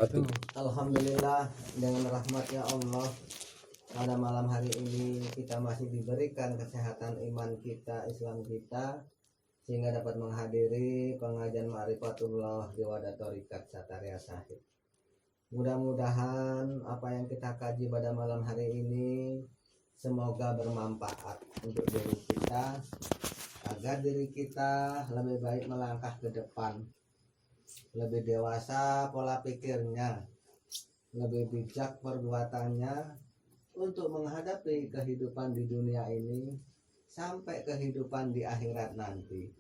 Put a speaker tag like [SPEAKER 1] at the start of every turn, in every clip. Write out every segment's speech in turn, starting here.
[SPEAKER 1] Aduh.
[SPEAKER 2] Alhamdulillah, dengan rahmatnya Allah, pada malam hari ini kita masih diberikan kesehatan iman kita, Islam kita, sehingga dapat menghadiri pengajian Ma'rifatullah di Wadah Thoriqat Satarya Sahid. Mudah-mudahan apa yang kita kaji pada malam hari ini semoga bermanfaat untuk diri kita, agar diri kita lebih baik melangkah ke depan, lebih dewasa pola pikirnya, lebih bijak perbuatannya untuk menghadapi kehidupan di dunia ini sampai kehidupan di akhirat nanti,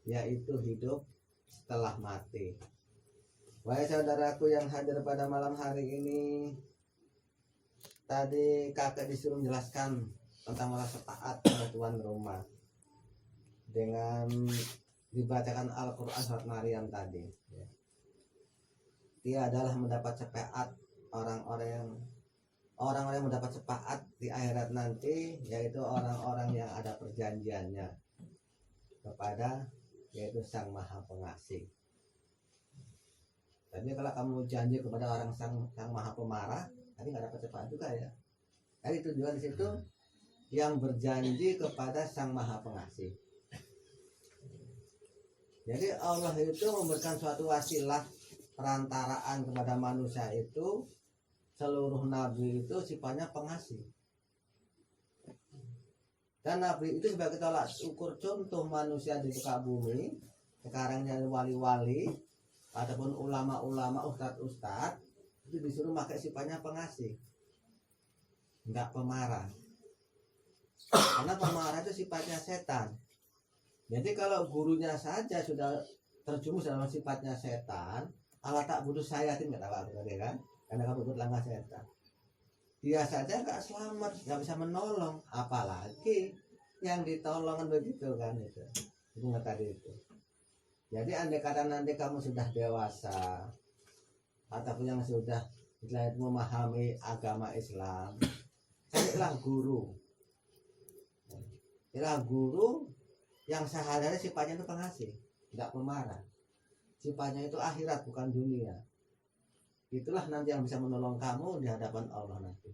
[SPEAKER 2] yaitu hidup setelah mati. Wahai saudaraku yang hadir pada malam hari ini, tadi kakek disuruh menjelaskan tentang merasa taat pada tuan rumah dengan dibacakan Al-Quran surat Maryam tadi. Dia adalah mendapat syafaat orang-orang yang mendapat syafaat di akhirat nanti, yaitu orang-orang yang ada perjanjiannya kepada yaitu Sang Maha Pengasih. Tapi kalau kamu janji kepada orang Sang Maha Pemarah, tadi nggak dapat syafaat juga ya. Jadi tujuan di situ yang berjanji kepada Sang Maha Pengasih. Jadi Allah itu memberikan suatu wasilah perantaraan kepada manusia itu. Seluruh nabi itu sifatnya pengasih, dan nabi itu sebagai tolak ukur contoh manusia di muka bumi sekarang, yang wali-wali ataupun ulama-ulama, ustadz-ustadz itu disuruh pakai sifatnya pengasih, enggak pemarah. Karena pemarah itu sifatnya setan. Jadi kalau gurunya saja sudah terjumus dalam sifatnya setan, Allah tak butuh saya, tidak tahu kan? Karena kamu ikut langkah setan. Dia saja nggak selamat, nggak bisa menolong, apalagi yang ditolong kan begitu kan itu. Itu nggak tadi itu. Jadi andai kata nanti kamu sudah dewasa ataupun yang sudah memahami agama Islam, carilah guru. Carilah guru yang sehari-hari sifatnya itu pengasih, nggak pemarah. Sifatnya itu akhirat bukan dunia. Itulah nanti yang bisa menolong kamu di hadapan Allah nanti.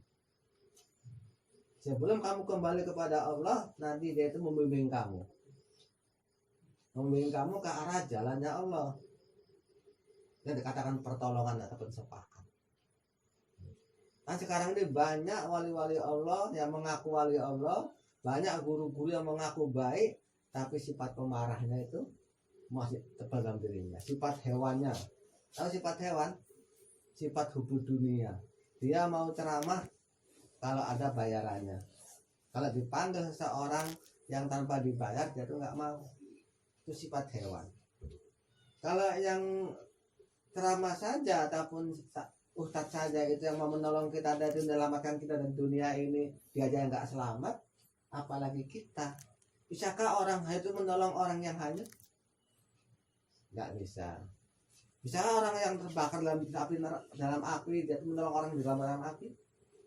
[SPEAKER 2] Sebelum kamu kembali kepada Allah, nanti dia itu membimbing kamu. Membimbing kamu ke arah jalannya Allah. Yang dikatakan pertolongan ataupun sepakat. Nah sekarang ini banyak wali-wali Allah yang mengaku wali Allah, banyak guru-guru yang mengaku baik, tapi sifat pemarahnya itu masih terpegang dirinya. Sifat hewannya. Tahu sifat hewan? Sifat hubud dunia. Dia mau ceramah kalau ada bayarannya. Kalau dipanggil seseorang yang tanpa dibayar, dia tuh nggak mau. Itu sifat hewan. Kalau yang ceramah saja ataupun ustadz saja itu yang mau menolong kita dari menyelamatkan kita dari dunia ini, dia aja nggak selamat, apalagi kita. Bisakah orang itu menolong orang yang hanyut? Nggak bisa. Misalnya orang yang terbakar dalam api, dia menolong orang di dalam api,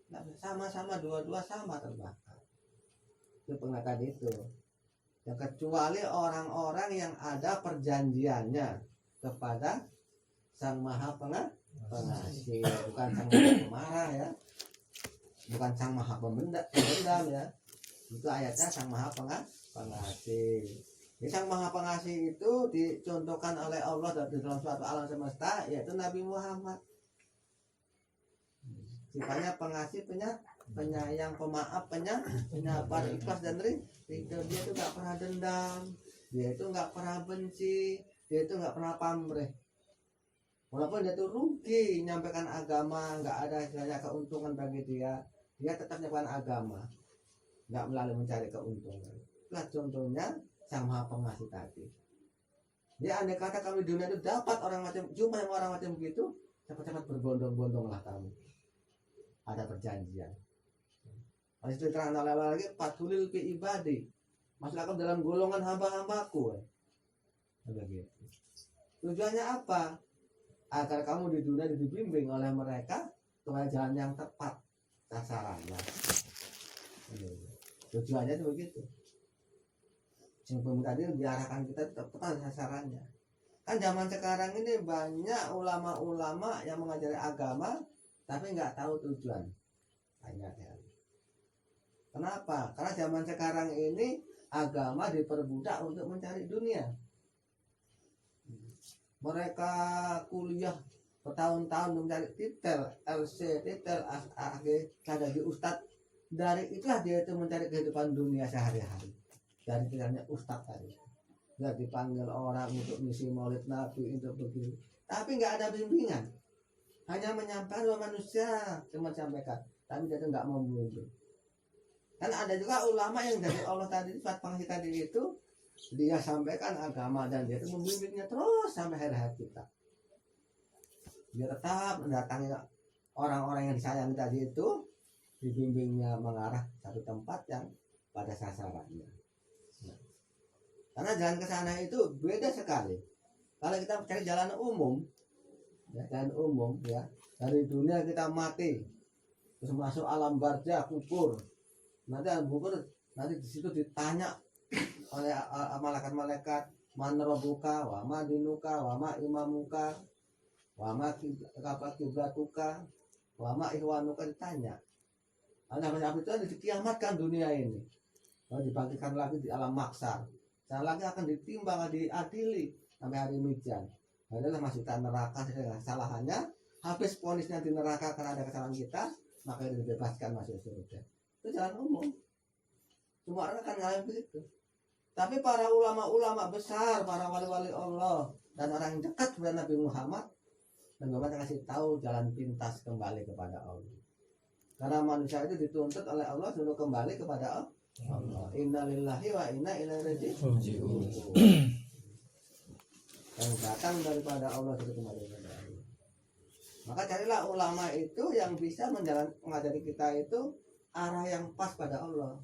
[SPEAKER 2] nggak sama-sama, dua-dua sama terbakar. Itu pengertian itu. Ya, kecuali orang-orang yang ada perjanjiannya kepada Sang Maha Pengasih, bukan Sang Maha Pemarah ya, bukan Sang Maha Pemendam ya. Itu ayatnya Sang Maha Pengasih. Sang Maha Pengasih itu dicontohkan oleh Allah di dalam suatu alam semesta, yaitu Nabi Muhammad. Sifatnya pengasih, penyayang, pemaaf, penyabar, ikhlas dan ridho. Dia itu nggak pernah dendam, dia itu nggak pernah benci, dia itu nggak pernah pamrih. Walaupun dia itu rugi menyampaikan agama, nggak ada istilahnya keuntungan bagi dia, dia tetap menyampaikan agama, nggak melalui mencari keuntungan. Itulah contohnya Sang Maha Pengasih tadi. Ya andai kata kami di dunia itu dapat orang macam, jumlah yang orang macam begitu, cepat-cepat berbondong-bondonglah kamu. Ada perjanjian. Harus diterangkan oleh Allah lagi, patulil fi ibadi. Masuklah kamu dalam golongan hamba-hambaku. Begitu. Tujuannya apa? Agar kamu di dunia dibimbing oleh mereka kepada jalan yang tepat sasarannya. Tujuannya itu begitu. Yang tadi diarahkan kita tetap tepat sasarannya. Kan zaman sekarang ini banyak ulama-ulama yang mengajari agama tapi nggak tahu tujuan. Banyak ya. Kenapa? Karena zaman sekarang ini agama diperbudak untuk mencari dunia. Mereka kuliah bertahun-tahun mencari titel LC, titel AG, jadi ustadz. Dari itulah dia itu mencari kehidupan dunia sehari-hari. Dari titelnya ustadz tadi. Dia dipanggil orang untuk misi maulid Nabi, untuk begini. Tapi nggak ada bimbingan. Hanya menyampaikan bahwa manusia cuma sampaikan. Tapi dia itu nggak mau membimbing. Kan ada juga ulama yang dari Allah tadi, Pak Pangsi tadi itu, dia sampaikan agama dan dia itu membimbingnya terus sampai hari-hari kita. Dia tetap mendatangi orang-orang yang disayangi tadi itu, dibimbingnya mengarah satu tempat yang pada sasarannya. Karena jalan ke sana itu beda sekali. Kalau kita cari jalan umum, ya, jalan umum ya, dari dunia kita mati, terus masuk alam barzah, kubur. Nanti alam kubur, nanti di situ ditanya oleh malaikat-malaikat, man rabbuka, wa ma dinuka, wa ma imamuka, wa ma kiblatuka, wa ma ihwanuka, ditanya. Anak-anak itu dikiamatkan dunia ini. Lalu dibangkitkan lagi di alam maksar. Saya lagi akan ditimbang, diadili sampai hari mizan. Adalah masukkan neraka dengan kesalahannya. Habis ponisnya di neraka karena ada kesalahan kita, maka dibebaskan masuk surga. Itu jalan umum. Semua orang akan ngalamin begitu. Tapi para ulama-ulama besar, para wali-wali Allah dan orang yang dekat dengan Nabi Muhammad, dan Muhammad kasih tahu jalan pintas kembali kepada Allah. Karena manusia itu dituntut oleh Allah untuk kembali kepada Allah. Inna lillahi wa inna ilaihi raji'un. Yang datang daripada Allah itu kembali kepada Allah. Maka carilah ulama itu yang bisa mengajari kita itu arah yang pas pada Allah.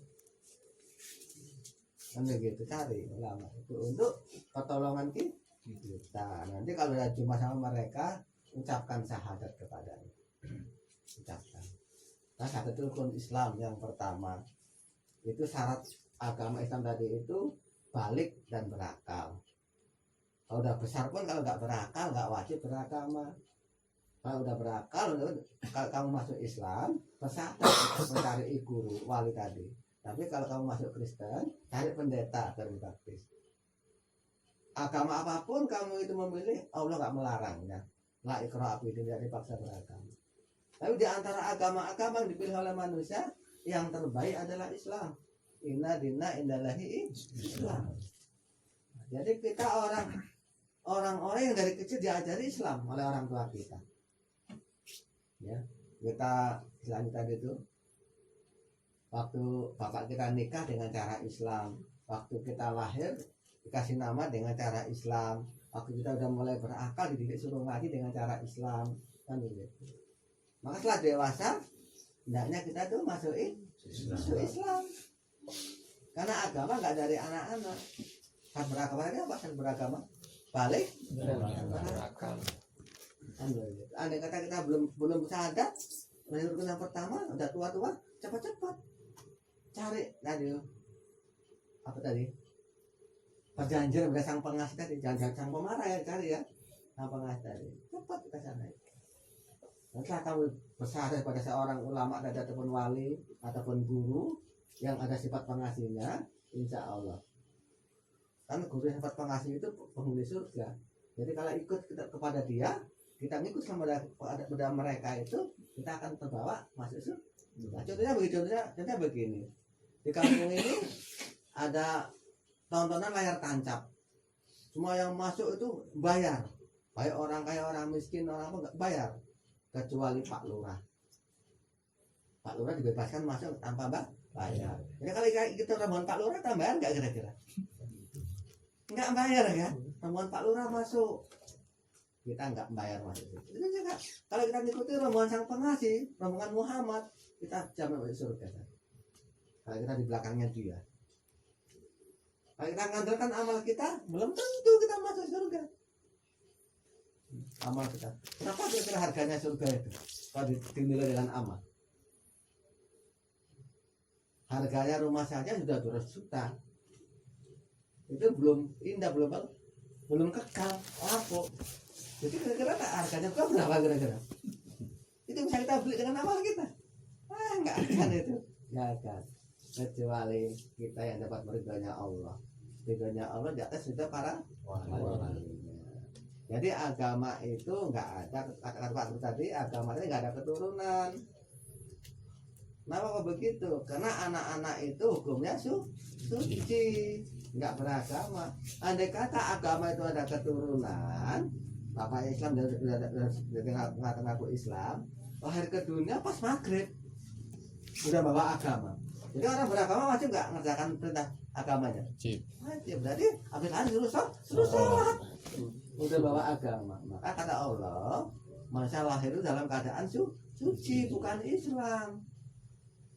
[SPEAKER 2] Kan begitu, cari ulama itu untuk pertolongan kita. Nanti kalau ada jumpa sama mereka, ucapkan syahadat kepadanya. Ucapkan. Nah, syahadat itu rukun Islam yang pertama. Itu syarat agama Islam tadi itu balik dan berakal. Kalau udah besar pun kalau nggak berakal nggak wajib beragama. Kalau udah berakal, kalau kamu masuk Islam, bersahadat mencari guru wali tadi. Tapi kalau kamu masuk Kristen, cari pendeta berbaptis. Agama apapun kamu itu memilih, Allah nggak melarangnya. La ikraha fid din, tidak dipaksa beragama. Tapi di antara agama-agama yang dipilih oleh manusia, yang terbaik adalah Islam. Inna dinna indallahi Islam. Jadi kita orang-orang yang dari kecil diajari Islam oleh orang tua kita. Ya, kita istilahnya tadi itu waktu bapak kita nikah dengan cara Islam, waktu kita lahir dikasih nama dengan cara Islam, waktu kita udah mulai berakal dididik suruh ngaji dengan cara Islam, kan begitu. Maka setelah dewasa, hendaknya kita tuh masuk Islam. Karena agama nggak dari anak-anak. Kan beragama ini apa? Kan beragama balik berakal. Andai kata kita belum sadar, menurut yang pertama udah tua-tua, cepat-cepat cari tadi apa tadi? Perjanjian dengan sang pengasih tadi, jangan sang pemarah ya, cari ya sang pengasih tadi. Cepat kita sana. Setelah kamu besar pada seorang ulama ataupun wali ataupun guru yang ada sifat pengasihnya, insya Allah. Karena guru yang sifat pengasih itu penghuni surga. Jadi kalau ikut kita kepada dia, kita ngikut sama pada mereka itu, kita akan terbawa masuk surga. Nah, contohnya begini. Di kampung ini ada tontonan layar tancap. Semua yang masuk itu bayar. Baik orang kaya, orang miskin, orang apa enggak bayar. Kecuali Pak Lurah. Pak Lurah dibebaskan masuk tanpa bayar. Jadi kalau kita rombongan Pak Lurah tambahan nggak kira-kira? Nggak bayar ya. Rombongan Pak Lurah masuk, kita nggak bayar masuk. Itu juga kalau kita ngikuti rombongan sang pengasih, rombongan Muhammad, kita jamin masuk surga. Kalau kita di belakangnya dia. Kalau kita ngandalkan amal kita, belum tentu kita masuk surga. Amal kita. Kenapa kira-kira harganya surga itu? Kalau dinilai dengan amal. Harganya rumah saja sudah 200 juta. Itu belum indah, belum belum kekal, lapuk. Jadi kira-kira harganya berapa kira-kira? Itu bisa kita beli dengan amal kita? Nggak akan itu, nggak akan. Kecuali kita yang dapat ridhonya Allah. Ridhonya Allah di atas ridho para wali-walinya. Jadi agama itu nggak ada, kata Pak tadi, agama itu nggak ada keturunan. Kenapa kok begitu? Karena anak-anak itu hukumnya suci, nggak beragama. Andai kata agama itu ada keturunan, Bapak Islam dari ngaku Islam, lahir ke dunia pas maghrib udah bawa agama. Jadi orang beragama wajib nggak ngerjakan perintah agamanya? Wajib. Berarti habis lahir suruh sholat. Udah bawa agama. Maka kata Allah, manusia lahir itu dalam keadaan suci, bukan Islam.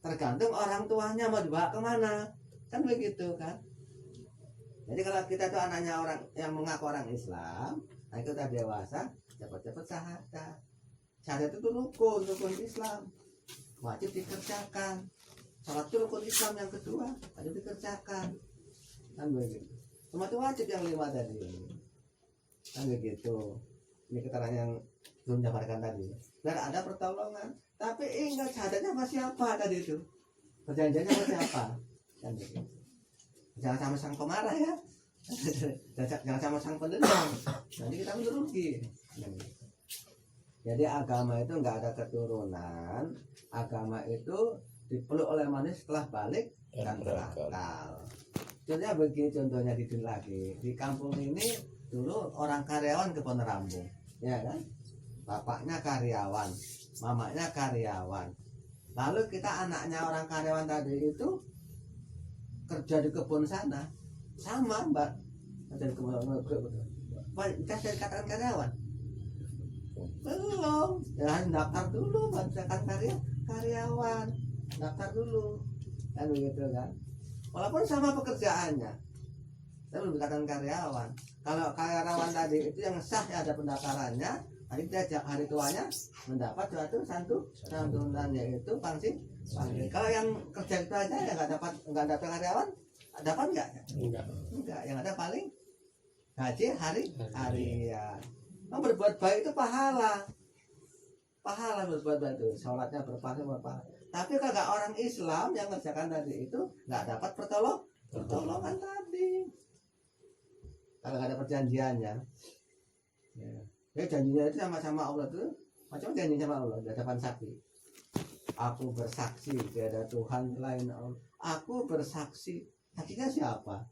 [SPEAKER 2] Tergantung orang tuanya mau dibawa kemana, kan begitu kan. Jadi kalau kita tuh anaknya orang yang mengaku orang Islam, nah itu udah dewasa, cepat-cepat syahadat. Syahadat itu rukun Islam, wajib dikerjakan. Salat itu rukun Islam yang kedua, wajib dikerjakan, kan begitu. Semua itu wajib yang 5 tadi, kan begitu. Ini keterangan yang belum jabarkan tadi. Dan ada pertolongan. Tapi ingat syahadatnya sama siapa tadi itu? Perjanjiannya sama siapa? Kan begitu. Jangan sama sang pemarah ya. Jangan sama sang pendendam. Nanti kita merugi. Jadi agama itu nggak ada keturunan. Agama itu dipeluk oleh manusia setelah balik dan berakal. Contohnya begini, contohnya di sini lagi. Di kampung ini dulu orang karyawan kebun rambung, ya kan? Bapaknya karyawan, mamanya karyawan. Lalu kita anaknya orang karyawan tadi itu kerja di kebun sana, sama mbak, kerja di kebun. Kita jadi katakan karyawan, belum. Ya daftar dulu, misalkan karyawan, daftar dulu, kan begitu kan? Walaupun sama pekerjaannya, saya belum dikatakan karyawan. Kalau karyawan tadi itu yang sah ya ada pendaftarannya. Nanti dia hari tuanya mendapat suatu santunan, yaitu pangsi. Kalau yang kerja itu aja ya nggak dapat karyawan, dapat nggak? Enggak. Yang ada paling gaji harian. Nah, berbuat baik itu pahala berbuat baik itu, sholatnya berpahala. Tapi kagak orang Islam yang ngerjakan tadi itu nggak dapat pertolongan tadi. Kalau nggak ada perjanjiannya, ya janjinya itu sama Allah tuh macam janji sama Allah di hadapan saksi. Aku bersaksi tiada Tuhan selain Allah. Aku bersaksi. Saksinya siapa?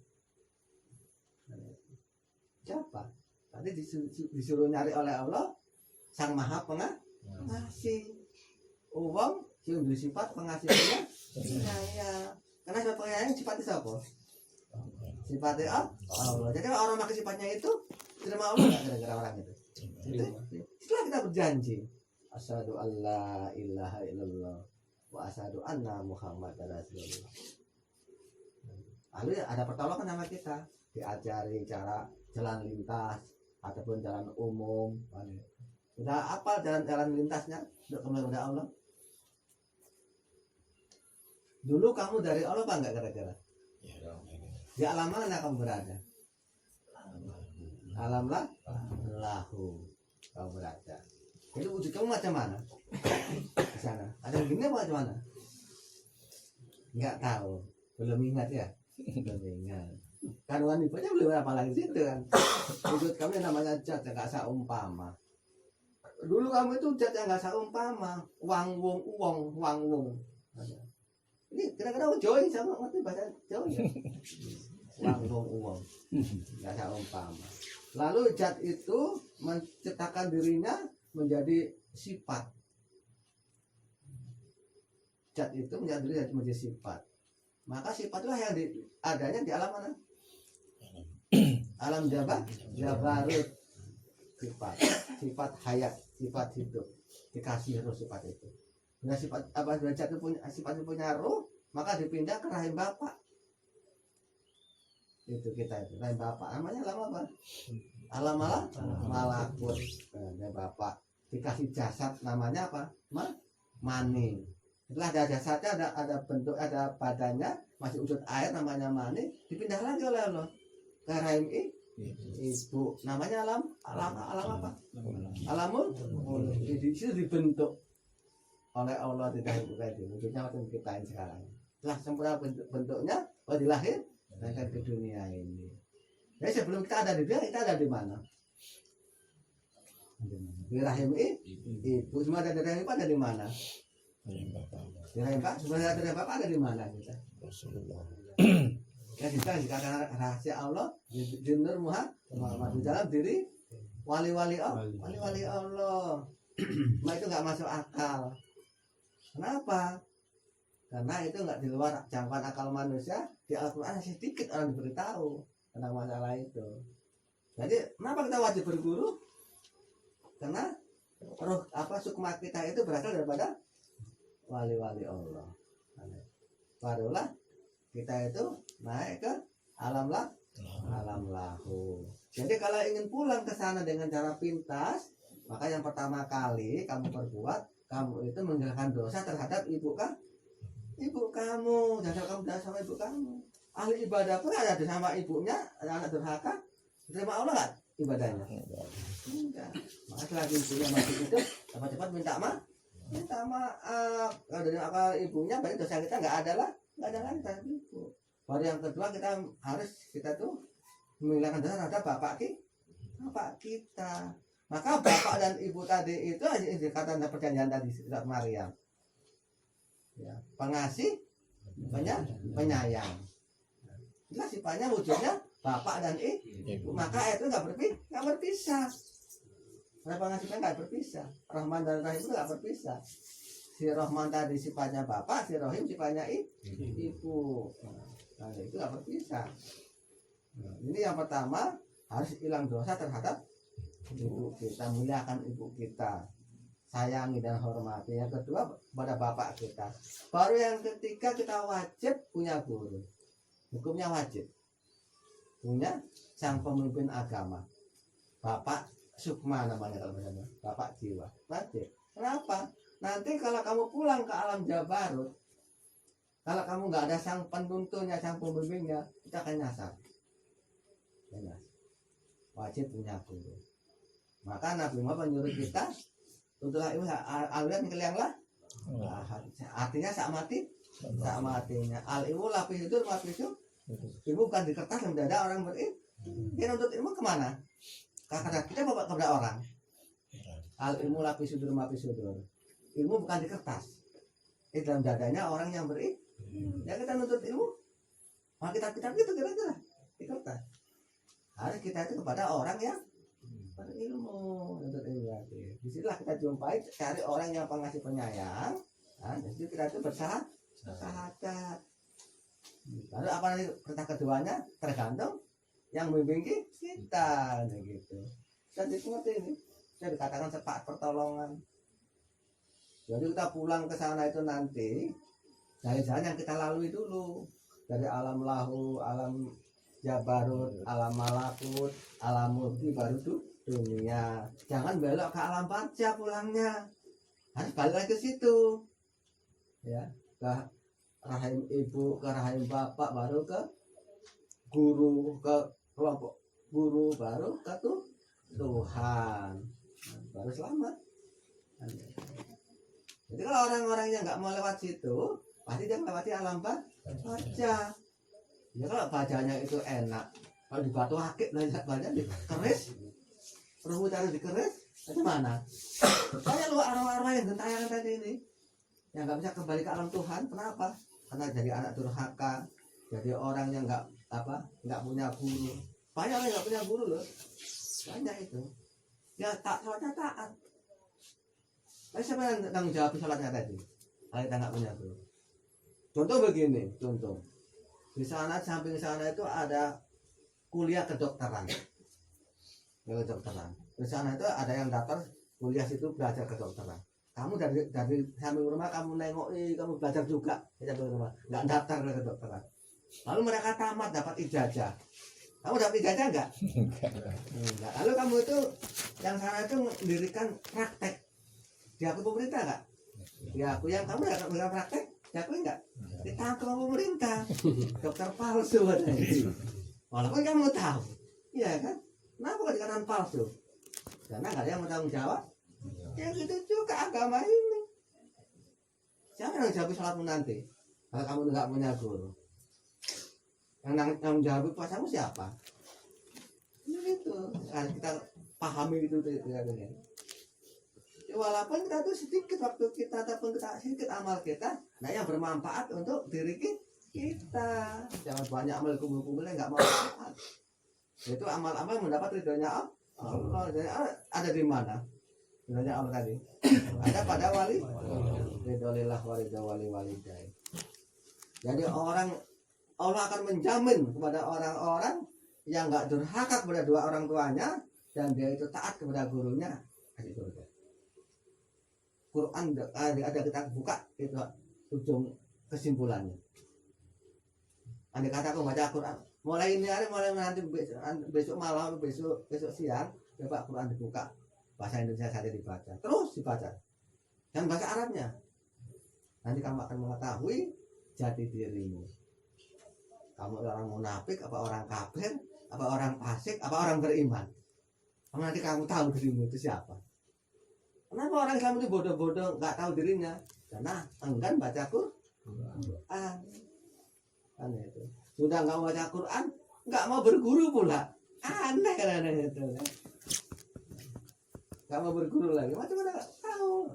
[SPEAKER 2] Tadi disuruh nyari oleh Allah, Sang Maha Pengasih. Uang sing sifat pengasihnya saya. Karena sifat pengasihnya sifatnya siapa? Sifatnya Allah. Jadi kalau orang pakai sifatnya itu terima Allah nggak gara-gara orang itu? Setelah kita berjanji, asyhadu alla ilaha illallah wa asyhadu anna muhammadar rasulullah. Lalu ada pertolongan sama kita, diajari cara jalan lintas ataupun jalan umum. Udah apa jalan lintasnya untuk kembali kepada Allah? Dulu kamu dari Allah apa enggak kira-kira? Di alam mana kamu berada? Alam lahu kamu berada. Jadi wujud kamu macam mana? Di sana. Ada begini apa macam mana? Enggak tahu. Belum ingat ya? Belum ingat. Kan wanitanya belum apa lagi situ kan. Wujud kamu yang namanya zat yang enggak seumpama. Dulu kamu itu zat yang enggak seumpama. Wang wong. Ini kira-kira Jawa ini sama ngerti bahasa Jawa ya? Wang enggak seumpama. Lalu zat itu menciptakan dirinya menjadi sifat. Zat itu menjadi sifat. Maka sifat itulah yang adanya di alam mana? Alam jabarut. Sifat hayat, sifat hidup. Dikasih roh sifat itu. Nah sifat apa zat itu punya roh, maka dipindah ke rahim bapak. Itu kita itu rahim bapak. Namanya alam apa? Alam malakut. Nah, bapak dikasih jasad namanya apa? Mani. Setelah ada jasadnya, ada bentuk, ada badannya, masih wujud air namanya mani, dipindah lagi oleh Allah ke rahim ibu. Namanya alam apa? Alamul muluk. Di situ dibentuk oleh Allah tidak itu. Wujudnya macam kita yang sekarang. Telah sempurna bentuknya, dilahir dan ke dunia ini. Jadi sebelum kita ada di dunia, kita ada di mana? Di rahim ibu. Semua ada di rahim ibu, ada di mana? Di rahim bapak. Semua ada di rahim bapak, ada di mana kita? Ya kita dikatakan rahasia Allah di Nur Muhammad di dalam diri wali-wali Allah. Nah itu nggak masuk akal. Kenapa? Karena itu nggak di luar jangkauan akal manusia. Di Al-Quran sedikit orang diberitahu tentang masalah itu. Jadi kenapa kita wajib berguru? Karena roh sukma kita itu berasal daripada wali-wali Allah. Barulah kita itu naik ke alam lahu. Jadi kalau ingin pulang ke sana dengan cara pintas, maka yang pertama kali kamu perbuat, kamu itu menghilangkan dosa terhadap ibu kamu, dasar kamu dosa sama ibu kamu. Ahli ibadah pun ada sama ibunya, ada anak durhaka, terima Allah nggak ibadahnya? Enggak. Maka selagi ibunya masih hidup, cepat-cepat minta maaf. Kalau dari akal ibunya, berarti dosa kita nggak ada lagi terhadap ibu. Baru yang kedua kita tuh menghilangkan dosa terhadap bapak kita. Maka bapak dan ibu tadi itu kata perjanjian tadi surat Maryam. Ya, pengasih, penyayang. Jelas sifatnya wujudnya bapak dan ibu. Maka itu nggak berpisah. Karena pengasihnya nggak berpisah. Rahman dan Rahim itu nggak berpisah. Si Rahman tadi sifatnya bapak, si Rahim sifatnya ibu. Nah, itu nggak berpisah. Nah, ini yang pertama harus hilang dosa terhadap ibu kita, muliakan ibu kita, sayangi dan hormati. Yang kedua pada bapak kita. Baru yang ketiga kita wajib punya guru. Hukumnya wajib punya sang pemimpin agama. Bapak sukma namanya kalau misalnya, bapak jiwa. Wajib. Kenapa? Nanti kalau kamu pulang ke alam Jabarut, kalau kamu nggak ada sang penuntunnya, sang pembimbingnya, kita akan nyasar. Wajib punya guru. Maka Nabi Muhammad menyuruh kita untuklah ilmu aliran kelianglah. Artinya sak matinya. Al ilmu lapis itu ilmu bukan di kertas yang tidak ada orang berilmu. Dia nuntut ilmu kemana? Karena kita bapak kepada orang. Al ilmu lapis sudur. Ilmu bukan di kertas. Di dalam dadanya orang yang berilmu. Ya kita nuntut ilmu. Maka kitab-kitab itu kira-kira di kertas. Harus kita itu kepada orang yang berilmu, nuntut ilmu. Disitulah kita jumpai cari orang yang pengasih penyayang. Nah, disitu kita itu bersahadat. Lalu apa nanti perintah keduanya tergantung yang membimbing kita, gitu. Dan seperti ini, saya dikatakan sepakat pertolongan. Jadi kita pulang ke sana itu nanti dari jalan yang kita lalui dulu, dari alam lahu, alam Jabarut, alam malakut, alam mulki, baru tuh dunia. Jangan belok ke alam barza pulangnya, harus balik lagi ke situ, ya, ke rahim ibu, ke rahim bapak, baru ke guru, ke kelompok guru, baru ke Tuhan, baru selamat. Jadi kalau orang-orang yang nggak mau lewat situ, pasti dia melewati alam baja. Ya kalau bajanya itu enak, kalau di batu akik belajar dikeris, perlu cari dikeris, itu mana? Saya lu arwah-arwah yang gentayangan tadi ini, yang nggak bisa kembali ke alam Tuhan, kenapa? Karena jadi anak durhaka, jadi orang yang nggak punya guru. Banyak orang nggak punya guru loh, banyak itu. Ya sholatnya taat. Tapi siapa yang tanggung jawab sholatnya tadi? Kalau kita nggak punya guru. Contoh begini, di sana samping sana itu ada kuliah kedokteran. Di sana itu ada yang daftar kuliah situ belajar kedokteran. Kamu dari samping rumah kamu nengoki, kamu belajar juga di samping rumah, nggak daftar ke kedokteran. Lalu mereka tamat dapat ijazah. Kamu dapat ijazah enggak? Enggak. Lalu kamu itu yang sana itu mendirikan praktek. Diakui pemerintah enggak? Diakui. Yang kamu enggak melakukan praktek, diakui enggak? Ditangkap pemerintah. Dokter palsu katanya. Walaupun kamu tahu Iya kan? Kenapa kok dikatakan palsu? Karena nggak ada yang bertanggung jawab. Ya gitu juga agama ini. Siapa yang jawab sholatmu nanti? Kalau kamu nggak punya guru, yang jawab puasamu siapa? Itu harus kita pahami itu ya. Walaupun kita tuh sedikit waktu kita ataupun kita sedikit amal kita, nah yang bermanfaat untuk diri kita. Jangan banyak amal kumpul-kumpulnya nggak manfaat. Itu amal-amal mendapat ridhonya Allah. Ada di mana? Ridhonya Allah tadi. Ada pada wali. Ridholillah waridho wali walidai. Jadi Allah akan menjamin kepada orang-orang yang nggak durhaka kepada dua orang tuanya dan dia itu taat kepada gurunya, kasih surga. Quran ada kita buka itu ujung kesimpulannya. Andai kata aku baca Quran mulai ini hari mulai nanti besok malam besok siang coba Quran dibuka bahasa Indonesia saja dibaca terus dibaca dan bahasa Arabnya, nanti kamu akan mengetahui jati dirimu. Kamu orang munafik apa orang kafir apa orang fasik apa orang beriman. Nanti kamu tahu dirimu itu siapa. Kenapa orang Islam itu bodoh-bodoh nggak tahu dirinya? Karena enggan baca Quran. Aneh itu. Sudah nggak baca Quran, nggak mau berguru pula. Aneh kan itu. Nggak mau berguru lagi. Macam mana nggak tahu?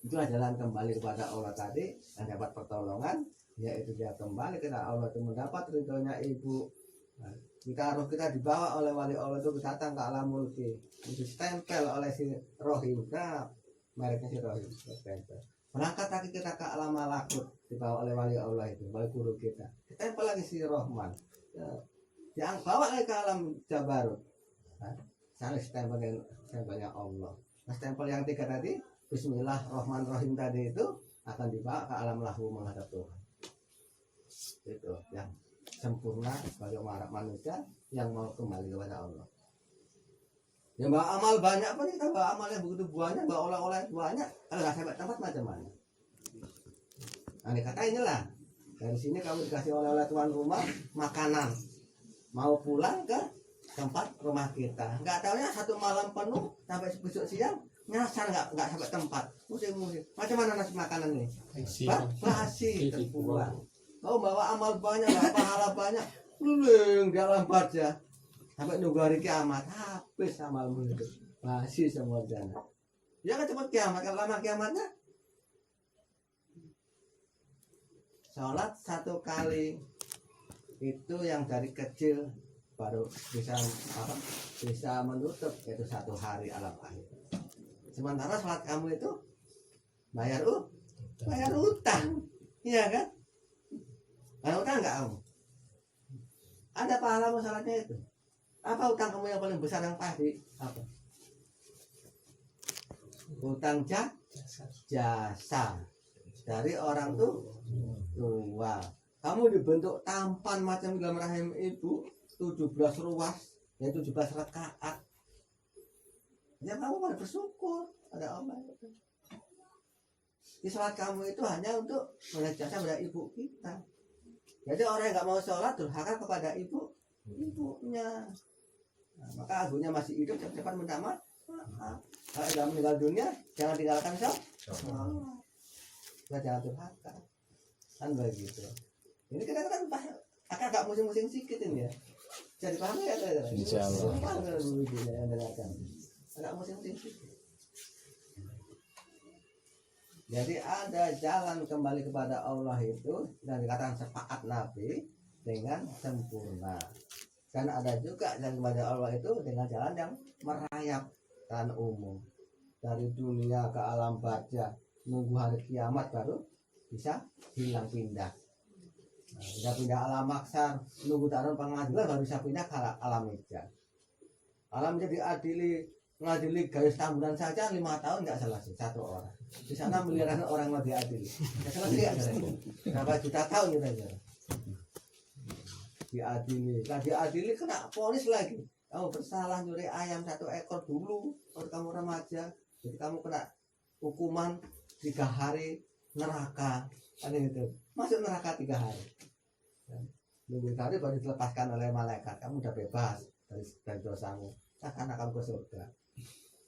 [SPEAKER 2] Itulah jalan kembali kepada Allah tadi dan dapat pertolongan, yaitu dia kembali kepada Allah itu mendapat ridhonya ibu. Nah, kita roh kita dibawa oleh wali Allah itu datang ke alam mulki, itu stempel oleh si Rohim. Nah, mereknya si Rohim stempel. Berangkat lagi kita ke alam malakut dibawa oleh wali Allah itu, wali guru kita. Stempel lagi si Rohman. Yang bawa lagi ke alam Jabarut. Nah, sana stempelnya Allah. Nah, stempel yang tiga tadi, Bismillahirrahmanirrahim tadi itu akan dibawa ke alam lahu menghadap Tuhan. Itu yang sempurna sebagai manusia yang mau kembali kepada Allah. Yang bawa amal banyak pun kita bawa amal yang begitu banyak, bawa oleh-oleh banyak, kalau nggak sampai tempat macam mana? Nah, kata inilah dari sini kamu dikasih oleh-oleh tuan rumah makanan, mau pulang ke tempat rumah kita, nggak tahunya satu malam penuh sampai besok siang nyasar nggak sampai tempat, musim-musim. Macam mana nasi makanan ini? Basi terbuang. Kau bawa amal banyak, bawa pahala banyak, luling dalam baca sampai nunggu hari kiamat habis amalmu itu masih semua jana. Ya kan cepat kiamat, kalau lama kiamatnya sholat satu kali itu yang dari kecil baru bisa menutup itu satu hari alam akhir. Sementara sholat kamu itu bayar utang, iya kan? Bayar utang nggak kamu? Ada pahala sholatnya itu. Apa utang kamu yang paling besar yang pasti? Apa? Utang jasa dari orang tua. Kamu dibentuk tampan macam dalam rahim ibu 17 ruas, ya 17 rakaat. Ya kamu pada bersyukur pada Allah. Di sholat kamu itu hanya untuk melihat jasa pada ibu kita. Jadi orang yang nggak mau sholat durhaka kepada ibunya. Nah, maka ibunya masih hidup cepat-cepat minta maaf. Kalau sudah meninggal dunia jangan tinggalkan sholat. Jangan durhaka. Kan begitu. Ini kita kan agak musim-musim sedikit ini ya. Jadi paham ya? Insyaallah. Agak musim-musim sedikit. Jadi ada jalan kembali kepada Allah itu dan dikatakan sepakat Nabi dengan sempurna. Dan ada juga jalan kepada Allah itu dengan jalan yang merayap dan umum. Dari dunia ke alam barzah, nunggu hari kiamat baru bisa hilang pindah. Nah, bisa pindah alam maksar, nunggu taruh pengadilan baru bisa pindah ke alam meja. Alam jadi ngadili garis tamburan saja 5 tahun nggak selesai satu orang. Di sana miliaran orang mau diadili. Nggak selesai ya berapa juta tahun kita diadili kena ponis lagi. Kamu bersalah nyuri ayam 1 ekor dulu waktu kamu remaja, jadi kamu kena hukuman 3 hari neraka. Ada itu masuk neraka 3 hari. nunggu hari baru dilepaskan oleh malaikat, kamu udah bebas dari dosamu, karena kamu ke surga.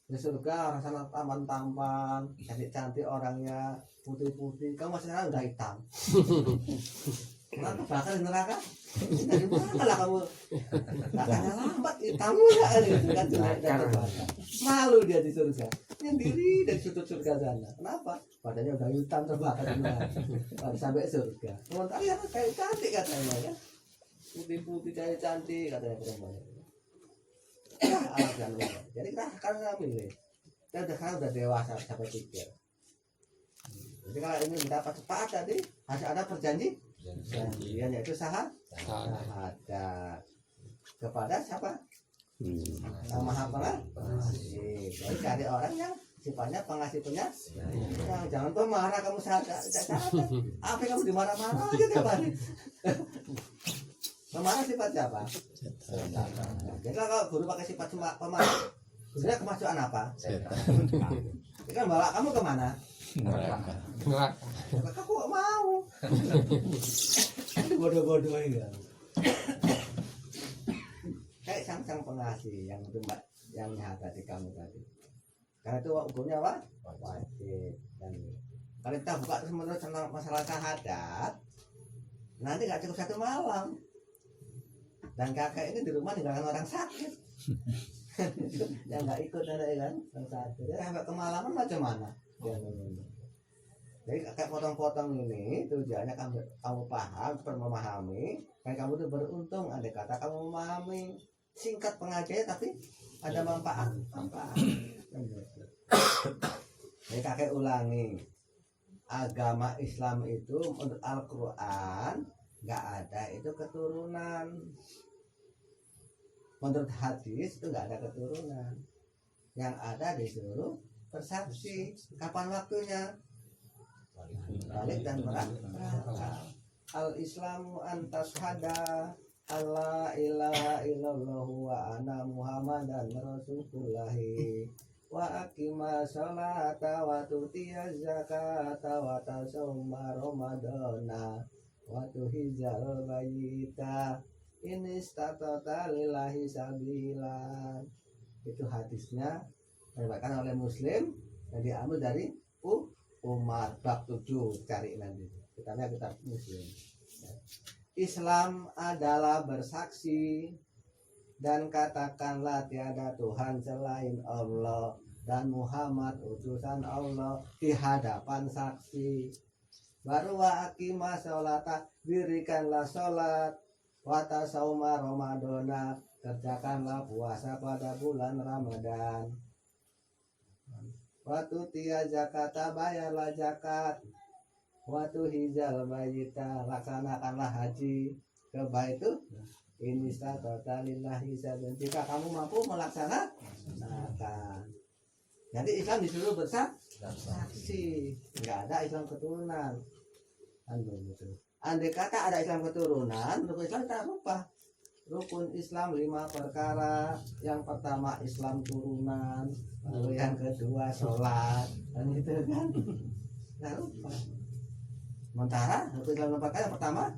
[SPEAKER 2] Di surga orang sana tampan-tampan, cantik-cantik orangnya, putih-putih, kamu masih sekarang udah hitam. Nanti bakal di neraka. Dari mana lah kamu? Bakalnya lambat hitammu ya, gitu kan, jelek dan terbakar. Malu dia di surga, sendiri dari sudut surga sana. Kenapa? Badannya udah hitam terbakar di neraka. Baru sampai surga. Sementara ya kayak cantik katanya ya, putih-putih kayak cantik katanya perempuan. Alasan jadi karena milih kita udah dewasa sampai pikir. Jadi kalau ini mendapat cepat tadi harus ada perjanjian yaitu syahadat kepada siapa? Yang Maha Pengasih. Jadi cari orang yang sifatnya pengasih penyayang. Jangan pemarah kamu syahadat. Apa kamu dimarah-marah aja tiap hari. Pemarah sifat siapa? Jadi kalau guru pakai sifat cuma pemarah, sebenarnya kemasukan apa? Ini kan bawa kamu kemana? Neraka. Kamu gak mau. Ini bodoh-bodoh ya. Kayak sang pengasih yang itu mbak, yang nyahat di kamu tadi. Karena itu hukumnya apa? Wajib. Dan kalau kita buka terus menurut tentang masalah syahadat, nanti gak cukup satu malam. Dan kakek ini di rumah ninggalkan orang sakit. Yang nggak ikut ada kan orang sakit. Jadi sampai kemalaman macam mana? Jadi kakek potong-potong ini tujuannya kamu paham, memahami, dan kamu itu beruntung. Andai kata kamu memahami singkat pengajian tapi ada manfaat. Jadi kakek ulangi, agama Islam itu menurut Al-Quran nggak ada itu keturunan. Menurut hadis itu nggak ada keturunan. Yang ada disuruh bersaksi. Kapan waktunya? Balik dan berakal. Al-Islamu antashhada alla ilaha illallah wa anna muhammadan rasulullahi wa aqima sholata wa tutiyaz zakata wa tasawma ramadana wa tuhijal bayyita ini statota lillahi sabila. Itu hadisnya diriwayatkan oleh Muslim dan diambil dari Umar bab 7, cari nanti kitabnya kitab Muslim. Islam adalah bersaksi dan katakanlah tiada Tuhan selain Allah dan Muhammad utusan Allah di hadapan saksi. Baru wa aqima sholata, dirikanlah sholat, wata sauma Ramadana, kerjakanlah puasa pada bulan Ramadan. Watu tia zakata, bayarlah zakat. Watu hijal bayita, laksanakanlah haji ke baitu. Ini statota lillahi sabun. Jika kamu mampu melaksanakan. Jadi Islam disuruh bersaksi. Enggak ada Islam keturunan. Andai kata ada Islam keturunan, rukun Islam tak lupa. Rukun Islam 5 perkara. Yang pertama Islam turunan, lalu yang kedua sholat, dan itu kan tak lupa. Sementara rukun Islam 5 perkara yang pertama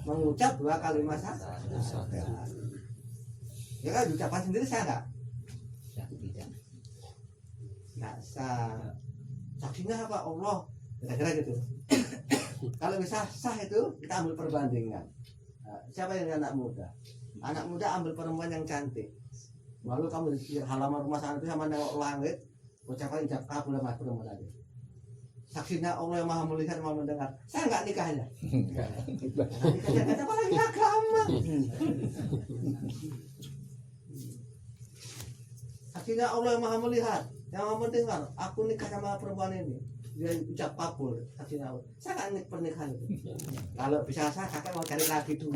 [SPEAKER 2] mengucap 2 kalimat syahadat. Ya kan ucapan sendiri sah enggak? Enggak sah. Saksinya apa? Allah. Kira-kira gitu. Kalau bisa sah itu kita ambil perbandingan. Siapa yang anak muda? Anak muda ambil perempuan yang cantik. Lalu kamu di halaman rumah sana itu sama nengok langit, ucapan ijab kabul sama perempuan tadi. Saksinya Allah yang maha melihat, maha mendengar. Saya enggak nikahnya. Nikahnya apa lagi agama? Saksinya Allah yang maha melihat, yang maha mendengar. Aku nikah sama perempuan ini. Dia ucap kabul, saksinya Allah. Saya enggak nikah pernikahan itu. Kalau bisa saya kakek mau cari lagi 2.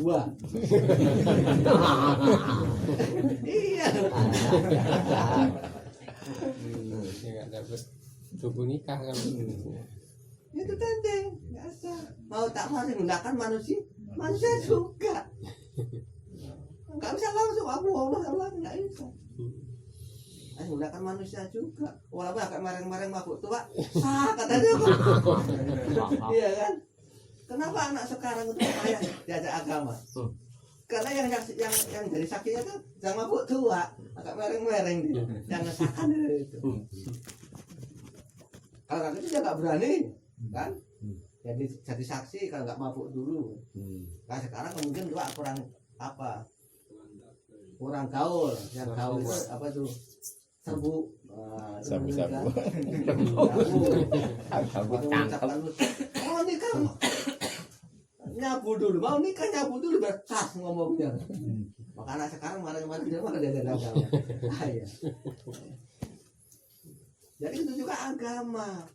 [SPEAKER 2] Iya.
[SPEAKER 1] Enggak dapat tubuh nikah kan.
[SPEAKER 2] Itu tadi biasa. Mau tak mau menggunakan manusia juga. Enggak bisa langsung Allah enggak bisa. Menggunakan manusia juga. Walaupun agak mareng-mareng mabuk tua, sah katanya kok. Iya kan? Kenapa anak sekarang itu payah diajak agama? Karena yang jadi saksinya tuh yang mabuk tua, agak mereng-mereng dia. Yang ngesahkan itu. Kalau nggak itu dia nggak berani, kan? Jadi saksi kalau nggak mabuk dulu. Nah sekarang kemudian dua kurang apa? Kurang gaul. Yang gaul itu apa tuh? Serbu.
[SPEAKER 3] Sabu-sabu.
[SPEAKER 2] Oh nikah nyabu dulu, mau nikah nyabu dulu bercas ngomongnya. Makanya sekarang mana dia mana dia agama. Ya. Jadi itu juga agama.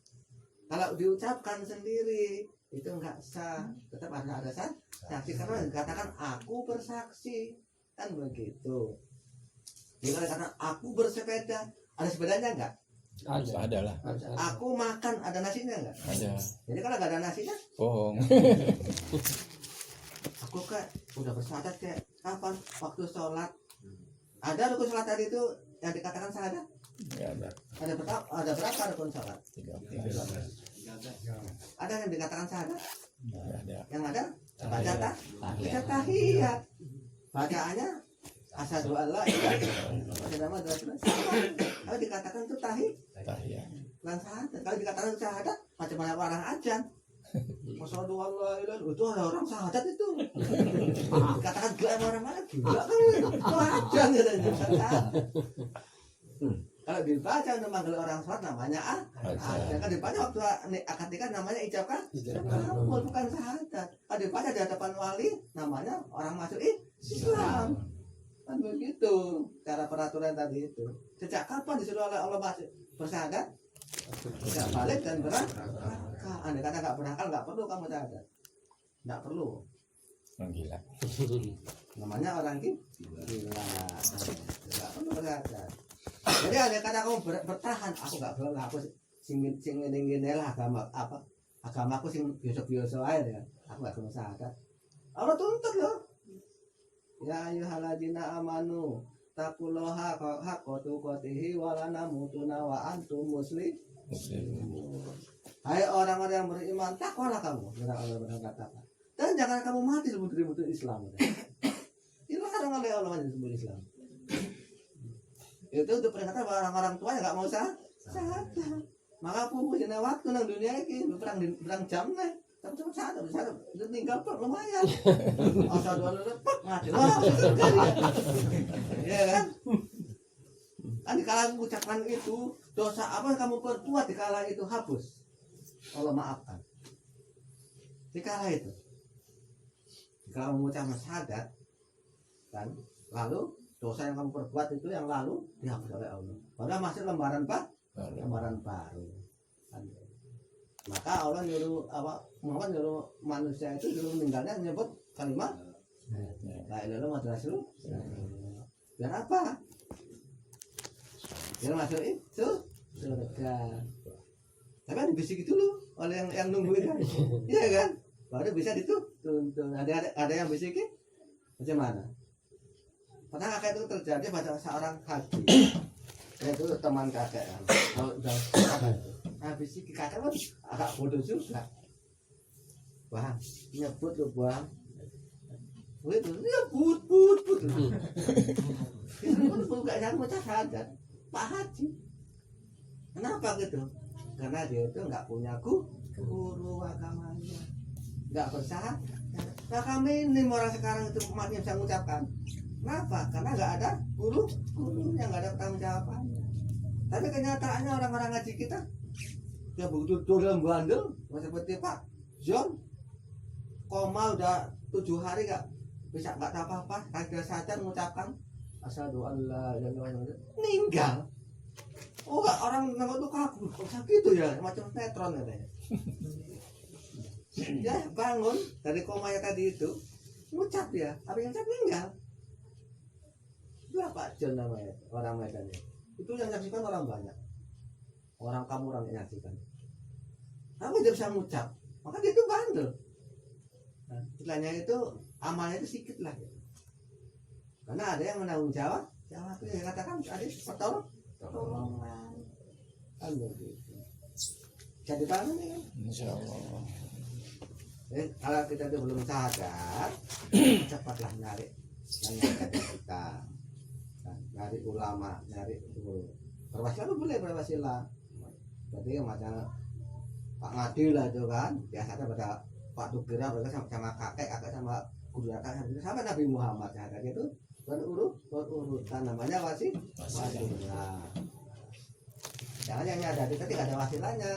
[SPEAKER 2] Kalau diucapkan sendiri itu enggak sah, tetap ada saksi karena dikatakan aku bersaksi kan begitu. Jika dikatakan aku bersepeda, ada sepedanya enggak?
[SPEAKER 3] Ada lah.
[SPEAKER 2] Aku makan ada nasinya enggak?
[SPEAKER 3] Ada.
[SPEAKER 2] Jadi kalau enggak ada nasinya,
[SPEAKER 3] Bohong.
[SPEAKER 2] aku kan udah bersyahadat kayak kapan? Waktu sholat. Ada rukun sholat tadi itu yang dikatakan syahadat?
[SPEAKER 3] Enggak ada.
[SPEAKER 2] Ada berapa rukun sholat?
[SPEAKER 3] 3.
[SPEAKER 2] Ada yang dikatakan syahadat?
[SPEAKER 3] Enggak ada.
[SPEAKER 2] Yang ada baca tahiyat. Bacaannya asyhadu alla ilaha illallah. Kalau dikatakan itu
[SPEAKER 3] Tahiyat.
[SPEAKER 2] bukan syahadat. Kalau dikatakan syahadat macam mana orang ajan. Asyhadu alla ilaha illallah itu ada orang syahadat itu. Dikatakan gila orang mana gila kan itu ajan katanya. Kalau dibaca untuk manggil orang sholat namanya ajan. Kalau dibaca waktu akad nikah namanya ijab kabul bukan syahadat. Kalau dibaca di hadapan wali namanya orang masuk Islam. Kan begitu cara peraturan tadi itu. Sejak kapan disuruh oleh Allah bersyahadat? Tidak balik dan berakal. Andai kata nggak berakal nggak perlu kamu syahadat. Nggak perlu.
[SPEAKER 3] Orang gila.
[SPEAKER 2] Namanya orang gila. Nggak perlu bersyahadat. Jadi andai kata kamu bertahan, aku nggak boleh, aku sing lah agamaku sing biasa-biasa aja ya. Aku nggak perlu syahadat. Allah tuntut loh. Ya ayyuhalladzina amanu taqullaha haqqa tuqatih wa la tamutunna wa antum muslimun. Hai orang-orang yang beriman, takwalah kamu. Allah berkata. Dan jangan kamu mati sebelum ribut Islam. Dilarang oleh Allah sebelum Islam. Itu untuk peringatan orang-orang tua yang nggak mau syahadat. Maka punya waktu nang dunia ini berang jam nih. Tapi syahadat itu tinggal per lumayan. Asal dua lepak mati. Ya kan? Kan dikala mengucapkan itu dosa apa yang kamu perbuat dikala itu hapus. Allah maafkan. Dikala itu. Dikala mengucapkan syahadat kan lalu dosa yang kamu perbuat itu yang lalu dihapus oleh Allah. Padahal masih lembaran baru. Maka Allah nyuruh Muhammad nyuruh manusia itu dulu meninggalnya menyebut kalimat la ilaha illallah Muhammadur Rasulullah. Biar apa? Biar masuk itu surga. Tapi kan dibisiki dulu oleh yang nungguin kan. Iya kan? Baru bisa dituntun. Ada yang bisiki macam mana? Pernah kakek itu terjadi pada seorang haji. Itu teman kakek kan. Kalau udah habis ini kakek kan agak bodoh juga. Bang, nyebut lu bang. Itu dia but. Itu pun gak yang mau syahadat. Pak Haji. Kenapa gitu? Karena dia itu nggak punya guru agamanya, nggak bersyahadat. Nah kami ini orang sekarang itu umatnya bisa mengucapkan. Kenapa? Karena nggak ada gurunya, nggak ada pertanggung jawabannya. Tapi kenyataannya orang-orang ngaji kita ya begitu dalam bandel, seperti Pak John, koma udah 7 hari nggak bisa nggak apa-apa, kagak sadar mengucapkan asyhadu alla ilaha illallah, meninggal. Oh enggak, orang nengok tuh kaku, kok gitu ya, macam netron katanya. Ya bangun dari komanya tadi itu, ngucap dia, tapi yang ngucap meninggal. Berapa John namanya, orang Medan ya. Itu yang menyaksikan orang banyak. Orang kamu orang yang menyaksikan. Kamu tidak bisa mengucap, maka dia itu bandel. Nah, istilahnya itu amalnya itu sedikit lah. Ya. Karena ada yang menanggung jawab itu yang katakan ada pertolongan. Kan begitu. Jadi paham nih?
[SPEAKER 3] Insyaallah.
[SPEAKER 2] Kalau kita itu belum sadar, cepatlah narik yang ada kita. Nah, nyari ulama, nyari guru. Berwasilah boleh berwasilah. Berarti macam Pak Ngadi lah itu kan, biasanya pada Pak Tukira mereka sama kakek sama guru kakek sama Nabi Muhammad ya kayak gitu berurutan namanya wasilah. Jangan yang ada kita tidak ada wasilahnya.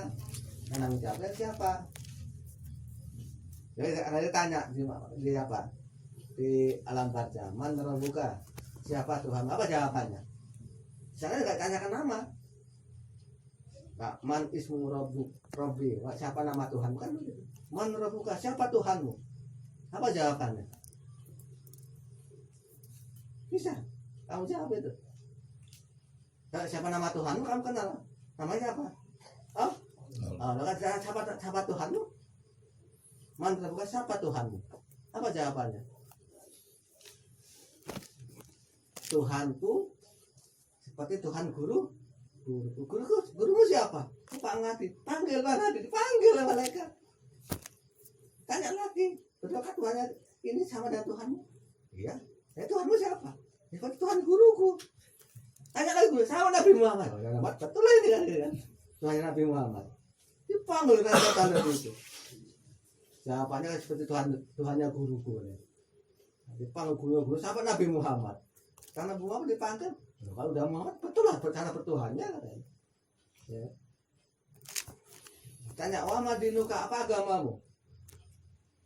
[SPEAKER 2] Yang nanggung jawabnya siapa? Jadi ada tanya di apa? Di alam barzah, man rabbuka? Siapa Tuhan? Apa jawabannya? Saya enggak tanyakan nama. Nah, man ismu rabbi, siapa nama Tuhan? Bukan begitu. Man rabbuka, siapa Tuhanmu? Apa jawabannya? Bisa, kamu jawab itu. Nah, siapa nama Tuhanmu? Kamu kenal. Namanya apa? Oh, siapa Tuhanmu? Man rabbuka, siapa Tuhanmu? Apa jawabannya? Tuhanku seperti Tuhan gurumu siapa? Pak Ngadi. Panggil Pak Ngadi, dipanggil oleh malaikat. Tanya lagi, betulkah Tuhannya ini sama dengan Tuhanmu? Iya. Ya Tuhanmu siapa? Ya Tuhan guruku. Tanya lagi guru, sama Nabi Muhammad. Betul ini kan? Tuhan Nabi Muhammad. Dipanggil tanda itu. Jawabannya seperti Tuhannya guruku. Dipanggil guru sama Nabi Muhammad. Karena Nabi Muhammad dipanggil. Kalau udah Muhammad betul lah cara bertuhannya kan. Ya. Tanya wama dinuka, apa agamamu?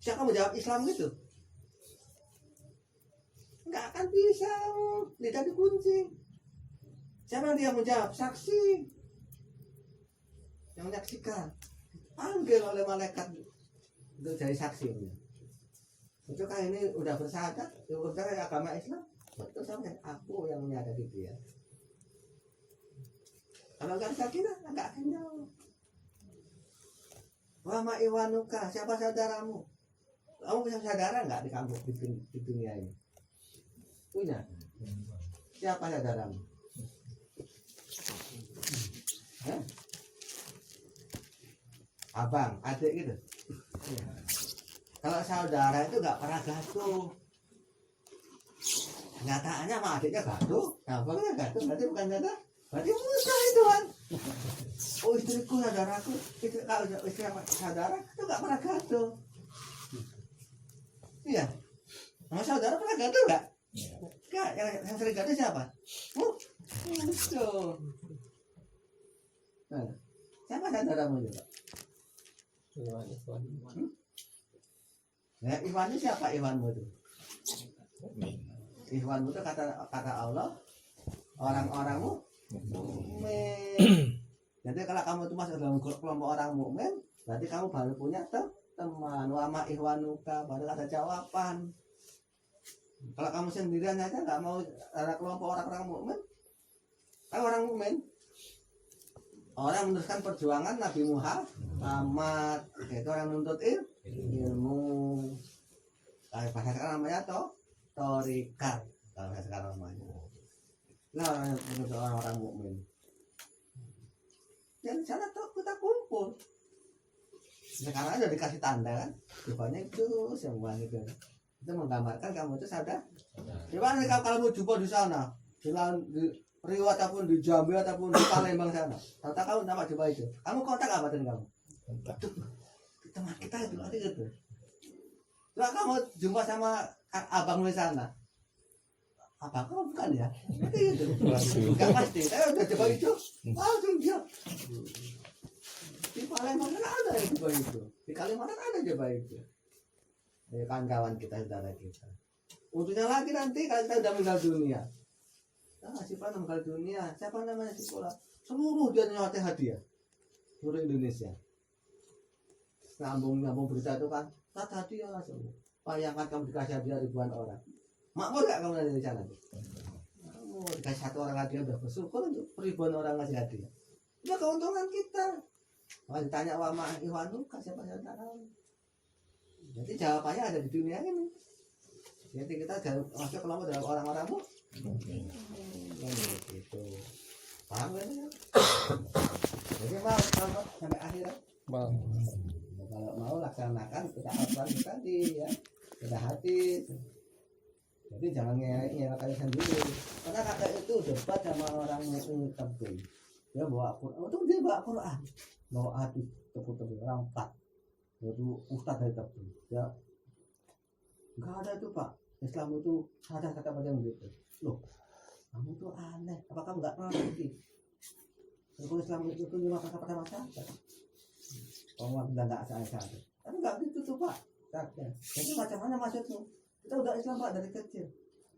[SPEAKER 2] Siapa kamu jawab Islam gitu? Enggak akan bisa, tidak dikunci. Siapa yang dia menjawab? Saksi yang menyaksikan, panggil oleh malaikat untuk jadi saksinya. Itu kan ini udah bersahadat, udah agama Islam. Betul sampai aku yang menyadari dia. Kalau nggak bisa kita nggak akan jawab. Wama iwanuka, siapa saudaramu? Kamu punya saudara nggak di kampung di dunia ini? Punya. Siapa saudaramu? Abang, adik gitu. Kalau saudara itu nggak pernah gaduh. Nyataannya sama adiknya gaduh, abangnya gaduh, berarti bukan saudara, berarti musuh itu kan. Oh istriku, saudaraku, itu kalau istri apa saudara itu nggak pernah gaduh. Iya, sama saudara pernah gaduh nggak? Nggak, yang sering gaduh siapa? Musuh. Nah, siapa saudaramu juga? Ya, Iwan itu siapa Iwanmu itu? Ikhwanmu itu kata Allah, orang-orangmu mukmin. Jadi kalau kamu itu masuk dalam kelompok orang mukmin, berarti kamu baru punya teman. Wama ikhwanuka, baru ada jawaban. Kalau kamu sendirian aja nggak mau ada kelompok orang-orang mukmin, kan orang mukmin. Orang meneruskan perjuangan Nabi Muhammad, itu orang menuntut ilmu. Kayak bahasa sekarang namanya torikat, kalau bahasa sekarang namanya. Nah, orang-orang mukmin. Dan sana tuh kita kumpul. Sekarang aja dikasih tanda kan, rupanya itu semua itu. Itu menggambarkan kamu itu saudara. Gimana kalau mau jumpa di sana, di Riau ataupun di Jambi ataupun di Palembang sana, tahu nama coba itu. Kamu kontak apa dengan kamu? Teman kita itu arti itu. Kalau kamu jumpa sama abang di sana, abang kamu bukan ya? Itu nggak pasti. Saya udah coba itu, langsung dia. Di Palembang kan ada yang coba itu, di Kalimantan ada coba itu. Ya kan kawan kita, saudara kita. Untungnya lagi nanti kalau kita udah meninggal dunia. Si Pak meninggal dunia, siapa namanya si Pola? Seluruh dia nyewati hadiah seluruh Indonesia. Ngambung berita itu kan, hadiah semua. Bayangkan kamu dikasih hadiah ribuan orang. Makmur gak kamu nanti di sana? Kamu dikasih satu orang hadiah udah bersyukur untuk ribuan orang ngasih hadiah. Itu keuntungan kita. Kalau ditanya wama ihwanu, siapa saudara? Jadi jawabannya ada di dunia ini. Jadi kita masuk kelompok dalam orang-orang gitu. Paham kan? Jadi mau sampai akhir. Kalau mau laksanakan kita apa tadi ya, sudah hati. Jadi jangan ngelak kakek sendiri. Karena kakek itu debat sama orang yang tebing. Dia bawa Quran, itu dia bawa Quran, bawa hadis tepuk-tepuk orang 4. Itu ustadz dari tebing. Ya, nggak ada itu Pak. Islam itu ada kata pada yang gitu. Loh, kamu tuh aneh. Apa kamu nggak ngerti? Kalau Islam itu cuma kata-kata masyarakat. Orang bilang nggak saya-saya. Tapi nggak gitu tuh Pak. Jadi macam mana maksudmu? Kita udah Islam Pak dari kecil.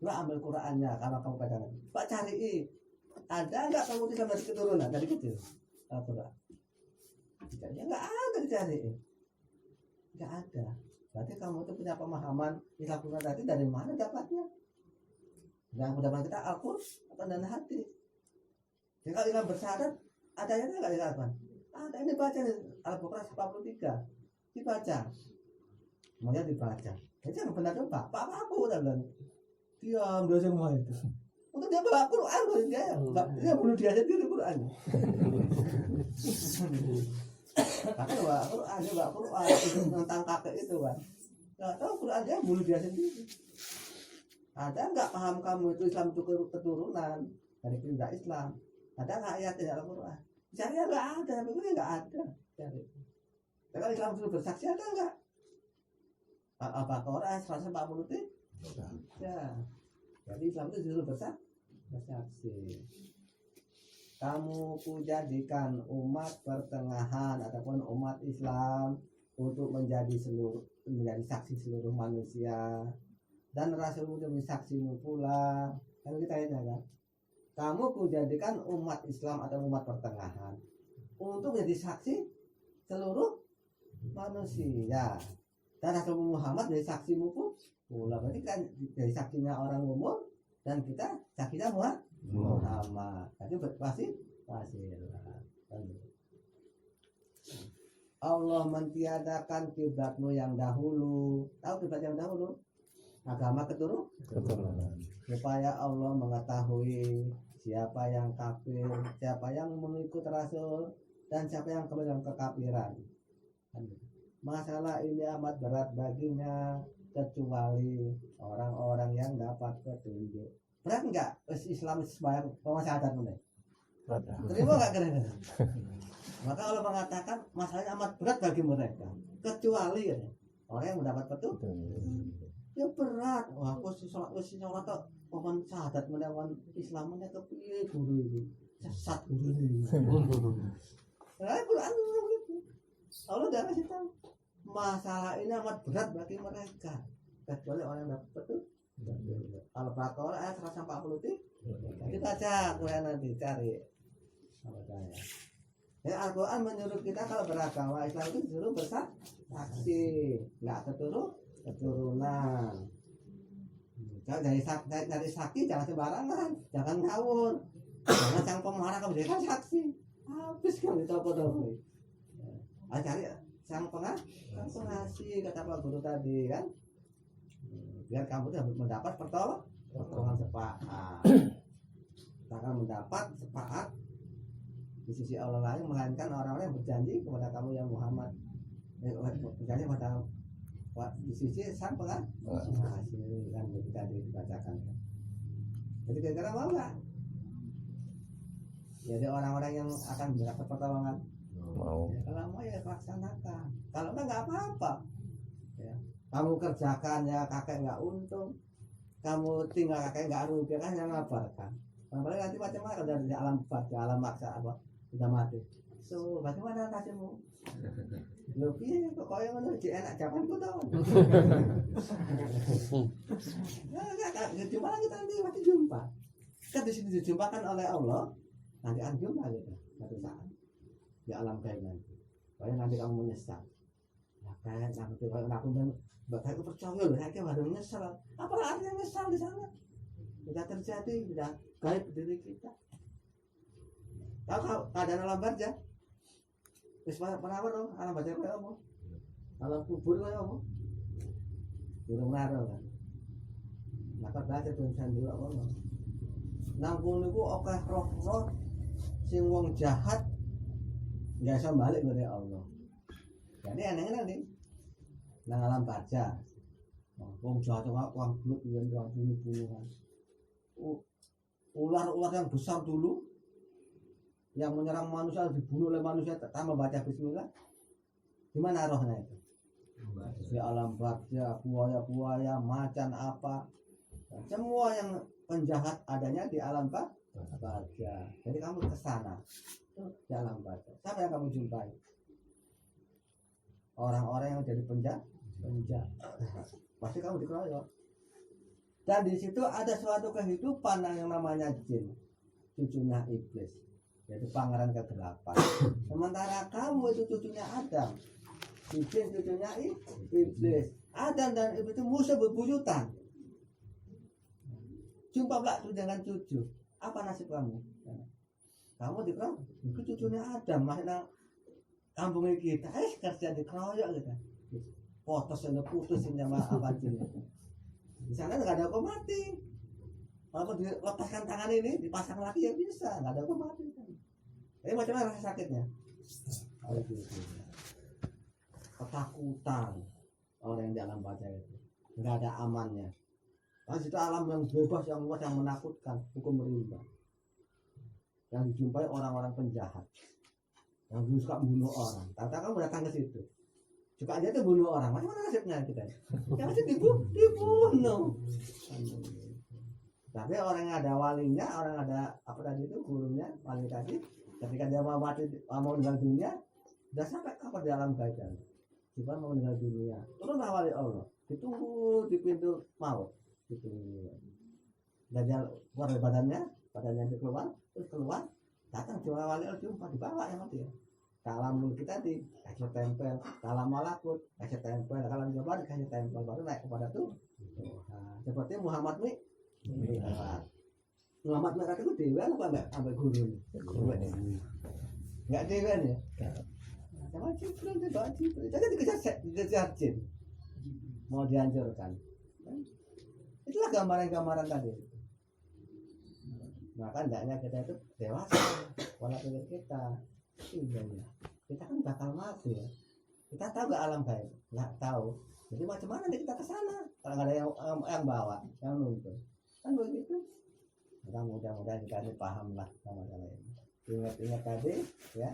[SPEAKER 2] Nggak ambil Qurannya kalau kamu pegangan. Pak cari. Ada nggak kamu Islam dari keturunan dari kecil? Atau enggak? Ya nggak ada dicari. Nggak ada. Berarti kamu itu punya pemahaman Islam Quran tadi dari mana dapatnya? Yang mudah-mudahan kita Al-Quran atau dan hati. Jadi kalau Islam bersyarat, ada yang nggak dilakukan? Ada ini baca nih Al-Baqarah 83 dibaca, semuanya dibaca. Jadi yang benar tuh Pak aku udah bilang diam dia semua itu. Untuk dia bawa Quran dia bunuh dia sendiri Quran. Kakek bawa Quran, dia bawa Quran itu tentang kakek itu kan. Nggak tahu Quran dia bunuh dia sendiri. Ada nggak paham kamu itu Islam itu keturunan dari pindah Islam? Ada nggak ayat di Al-Quran? Cari nggak ada, begini nggak ada. Cari. Kalau Islam itu bersaksi ada nggak? Al-Baqarah 140 ya. Jadi Islam itu justru bersaksi. Kamu kujadikan umat pertengahan ataupun umat Islam untuk menjadi saksi seluruh manusia, dan Rasulmu demi saksimu pula. Kan kita ini kan, kamu kujadikan umat Islam atau umat pertengahan untuk menjadi saksi seluruh manusia, dan Rasul Muhammad dari saksimu pula. Berarti kan dari saksinya orang umum dan kita saksinya Muhammad. Jadi pasti Allah mentiadakan kiblatmu yang dahulu. Tahu kiblat yang dahulu? Agama keturunan. Supaya Allah mengetahui siapa yang kafir, siapa yang mengikut Rasul, dan siapa yang kembali dalam kekafiran. Masalah ini amat berat baginya, kecuali orang-orang yang dapat petunjuk. Berat enggak Islam sebayang pengasihatan mulai? Terima enggak kira-kira? Maka Allah mengatakan masalahnya amat berat bagi mereka, kecuali ya, orang yang mendapat petunjuk. Ya berat. Wah, aku si sholat kok pohon syahadat menewan Islamnya kepiye guru itu sesat guru ini. Nah, Quran gitu. Allah udah kasih tahu masalah ini amat berat bagi mereka, kecuali orang yang dapat petunjuk. Al-Baqarah ayat 140. Kita baca Quran nanti cari sama saya. Ya, Al-Quran menyuruh kita kalau beragama Islam itu disuruh bersaksi, nggak keturunan. Dari saksi jangan sembarangan, jangan ngawur, jangan sang pemarah kamu jadikan saksi. Habis kamu topo-topo. Cari sang pengasih kata Pak Guru tadi kan. Biar kamu mendapat pertolongan sepaat. Akan mendapat sepaat di sisi Allah lain, melainkan orang-orang yang berjanji kepada kamu yang Muhammad, berjanji kepada di sisi sang pengasih kan tadi dibacakan. Jadi kira-kira mau nggak? Jadi orang-orang yang akan mendapat pertolongan mau. Ya, kalau mau ya laksanakan. Kalau enggak apa-apa. Ya. Kamu kerjakan ya kakek nggak untung, kamu tinggal kakek nggak rugi kan yang ngabarkan. Apalagi nanti macam-macam udah di alam bak, di alam maksa apa sudah mati. So bagaimana nasibmu? Lebih pokoknya menuju enak zamanku tau. Nah, jumpa lagi nanti masih jumpa. Kan di sini dijumpakan oleh Allah. Nanti akan jumpa gitu satu saat di alam gaib nanti. Pokoknya nanti kamu menyesal. Ya kan, nanti kalau aku bakal percaya loh, saya baru menyesal. Apa artinya menyesal di sana? Sudah terjadi, sudah gaib diri kita. Tahu keadaan alam barzah? Wis pernah dong alam barzah kayak apa? Alam kubur kayak apa? Burung naro kan. Maka baca tulisan dulu apa? Nangkul niku akeh roh-roh sing wong jahat nggak bisa balik dari Allah. Jadi aneh-aneh nih. Nang alam barzah. Wong jahat uang bluk yang bunuh-bunuhan. Ular-ular yang besar dulu yang menyerang manusia dibunuh oleh manusia tanpa membaca bismillah. Gimana rohnya itu? Di alam barzah, buaya-buaya, macan apa, semua yang penjahat adanya di alam barzah. Jadi kamu ke sana di alam barzah. Siapa yang kamu jumpai? Orang-orang yang jadi penjahat. Pasti kamu dikeroyok. Dan di situ ada suatu kehidupan yang namanya jin, cucunya iblis, yaitu pangeran ke-8. Sementara kamu itu cucunya Adam, si jin cucunya iblis. Adam dan iblis itu musuh bebuyutan. Jumpa pula dengan cucu. Apa nasib kamu? Kamu dikeroyok. Itu cucunya Adam, makanya kampung kita, kerja dikeroyok kita. Potos yang putus sama apa jinnya. Di sana nggak ada hukum mati. Kalau dilepaskan tangan ini, dipasang lagi ya bisa, nggak ada hukum mati. Ini macam mana rasa sakitnya? Ketakutan orang yang di alam barzah itu, nggak ada amannya. Nah, itu alam yang bebas, yang luas, yang menakutkan, hukum rimba. Yang dijumpai orang-orang penjahat, yang suka bunuh orang. Tata kamu datang ke situ. Juga aja tuh bunuh orang, macam mana nasibnya kita? Ya pasti dibunuh. Tapi orang yang ada walinya, orang ada apa tadi itu gurunya, wali tadi, ketika dia mau mati, mau meninggal dunia, sudah sampai kapan di alam gaib? Cuma mau meninggal dunia, turunlah wali Allah, ditunggu di pintu maut, ditunggu. Dan dia keluar dari badannya dia keluar, terus keluar, datang cuma wali Allah jumpa dibawa ya mati ya. Kalam kita di kasih tempel, kalam malakut kasih tempel, kalam jabar kasih tempel, baru naik kepada Tuhan. Seperti Muhammad nih, Muhammad mereka itu dewa apa enggak? Sampai guru, enggak dewa ya? Sama Jibril itu bawa Jibril, jadi dikejar jin, mau dihancurkan. Itulah gambaran-gambaran tadi. Maka hendaknya kita itu dewasa, pola pikir kita. Iya, kita kan bakal mati ya. Kita tahu gak alam gaib? Nggak tahu. Jadi macam mana nih kita ke sana? Kalau nggak ada yang bawa, yang nuntun, kan begitu. Kita mudah-mudahan kita ini paham lah sama masalah ini. Ingat-ingat tadi, ya.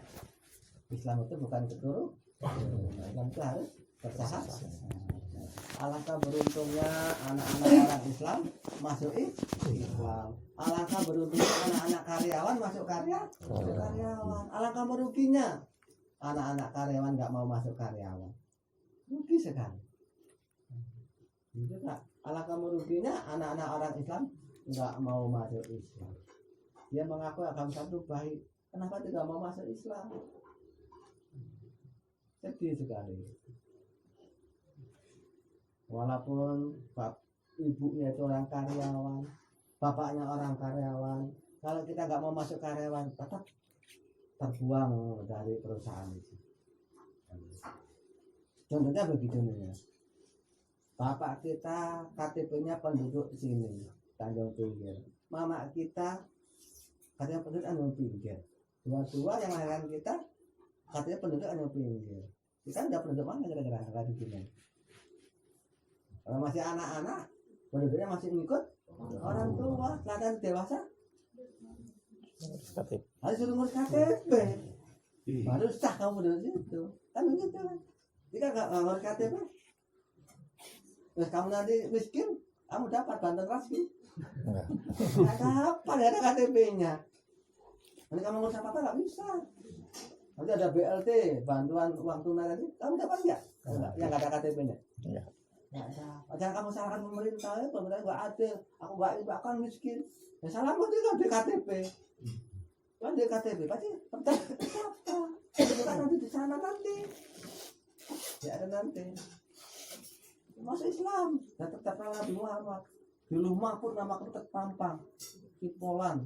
[SPEAKER 2] Islam itu bukan keturunan. Islam itu harus bersahabat. Alangkah beruntungnya anak-anak orang Islam masuk Islam. Alangkah beruntungnya anak-anak karyawan masuk karyawan. Alangkah meruginya anak-anak karyawan nggak mau masuk karyawan. Rugi sekali. Itu Kak. Alangkah meruginya anak-anak orang Islam nggak mau masuk Islam. Dia mengaku agama satu baik. Kenapa tidak mau masuk Islam? Sedih sekali. Walaupun ibunya itu orang karyawan, bapaknya orang karyawan, kalau kita nggak mau masuk karyawan, tetap terbuang dari perusahaan itu. Contohnya begitu nih ya. Bapak kita KTP-nya penduduk sini, Tanjung Pinggir. Mama kita katanya penduduk Tanjung Pinggir. Dua-dua yang melahirkan kita katanya penduduk Tanjung Pinggir. Kita udah penduduk mana kira-kira di sini? Kalau masih anak-anak, penduduknya masih ngikut orang tua, kelihatan dewasa. Harus suruh ngurus KTP, baru sah kamu dari situ. Kan begitu kan? Jika nggak ngurus KTP, terus kamu nanti miskin, kamu dapat bantuan rasmi. Nggak dapat, nggak ada KTP-nya. Nanti kamu ngurus apa-apa nggak bisa. Nanti ada BLT, bantuan uang tunai tadi, kamu dapat nggak? Yang nggak ada KTP-nya. Jangan kamu salahkan pemerintah, ya pemerintah nggak adil, aku nggak bahkan miskin. Ya salahmu juga di KTP, kan di KTP pasti terdaftar siapa? Itu kan nanti di sana nanti, ya ada nanti. Masuk Islam, dan terdaftar Nabi Muhammad. Di rumah pun nama kamu terpampang, Kipolan,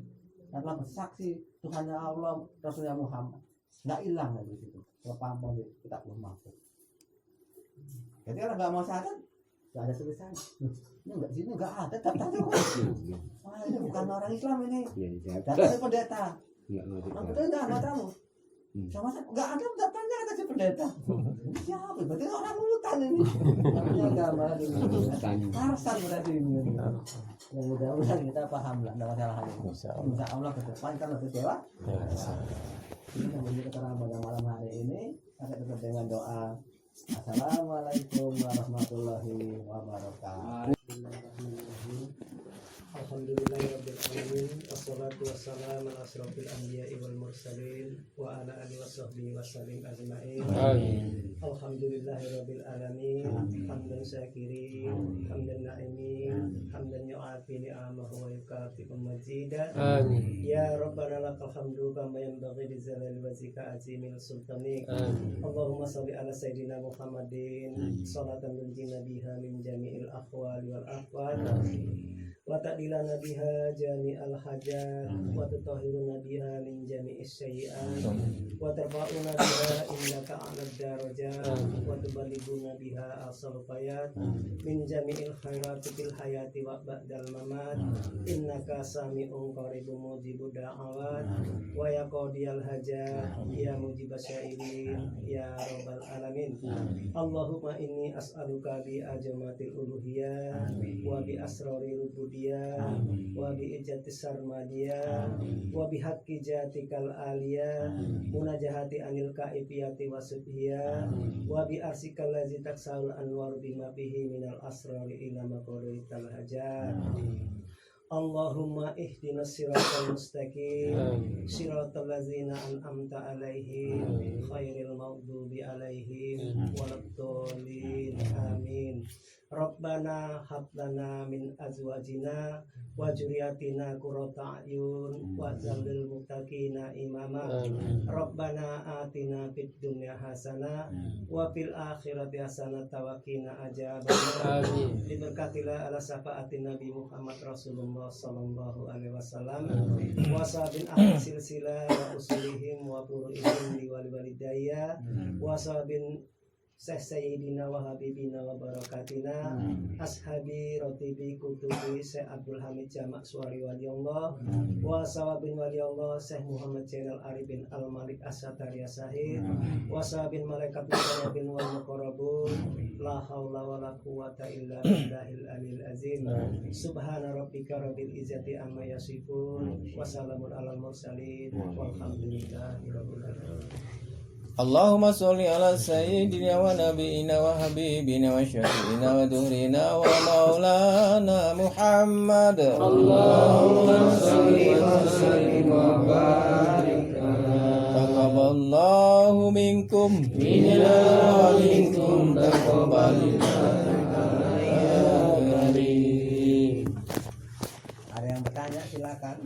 [SPEAKER 2] dan telah bersaksi Tuhannya Allah, Rasulnya Muhammad. Nggak hilang lagi itu, terpampang di kitab rumah pun. Jadi orang nggak mau syahadat, nggak ada tulisan. Ini nggak sini nggak ada daftarnya. Wah ini bukan orang Islam ini. Datangnya pendeta. Pendeta nggak tahu. Sama nggak ada daftarnya kata pendeta. Siapa? Berarti orang urutan ini. Namanya agama ini. Karsan berarti ini. Ya, mudah-mudahan kita paham lah, ada masalah ini. Insya Allah ke depan kan lebih dewa. Ini menjadi keterangan pada malam hari ini. Kita tutup dengan doa. Assalamualaikum warahmatullahi wabarakatuh.
[SPEAKER 4] Alhamdulillahirabbil alamin wassalatu wassalamu ala asyrofil anbiya'i wal mursalin wa ala alihi washabbihi wasallim ajma'in.
[SPEAKER 1] Amin.
[SPEAKER 4] Alhamdulillahirabbil alamin hamdan syakirin hamdan na'imin hamdan yu'afi ni'amahu wa yukafi'u majidah.
[SPEAKER 1] Amin.
[SPEAKER 4] Ya Rabbana lakal hamdu kama yanbaghi li jalali wajhika azimil sultanik. Allahumma shalli ala sayyidina Muhammadin salatan tunjina biha min jami'il ahwali wal ahwal wa ta'dilana biha jami'al hajat wa tutahhiruna biha min jami'is sayyi'at wa tarfa'una biha innaka 'alad darajat wa tuballighuna biha asal fayat min jami'il khairati fil hayati wa ba'dal mamat innaka sami'un qaribun mujibud da'awat wa ya qadiyal hajat ya mujibas sya'irin ya rabbal alamin. Allahumma inni as'aluka bi ajmatil uluhiyah wa bi asrari rububiyah wa bi ijatis sarmadiyah wa bi haqqi jatikal aliyah munajahati anil kaifiyati wa subhiyah wa bi arsikal ladzi taksaul anwar bima bihi minal asrari ila maqadital hajat. Allahumma ihdinas siratal mustaqim siratal ladzina an'amta alaihim khairil maghdubi alaihim waladdallin amin. Rabbana hab lana min azwajina wa dzurriyyatina qurrata a'yun waj'alil muttaqina imama. Rabbana atina fid dunya hasanah wa fil akhirati hasanah wa qina adzabannar. Diberkatilah ala syafaati Nabi Muhammad Rasulullah sallallahu alaihi wasallam wa sahabin ahli silsilah wa usulihim wa furu'ihim li walidayya wa sahabin Sayyidina wa Habibina wa Barakatina Ashabi Rotibi Kutubi Syekh Abdul Hamid Jamak Suwari Waliyullah wa Sawabin Waliyullah Syekh Muhammad Jainal Arifin Al-Malik As-Satariya Sahid wa Sahabin Malaikat Mukarrabin wal Mukarrabun la hawla wa la quwata illa billahil alil azim. Subhana rabbika rabbil izzati amma yasifun wa salamun alal mursalin walhamdulillahi rabbil alamin.
[SPEAKER 3] Allahumma sholli ala sayyidina wa nabiyyina wa habibina wa syafi'ina wa dhuhrina wa maulana Muhammad.
[SPEAKER 1] Allahumma sholli wa sallim wa barik
[SPEAKER 3] Taqabbalallahu minkum
[SPEAKER 1] minna wa minkum taqabbalallahu.
[SPEAKER 2] Ada yang bertanya silakan.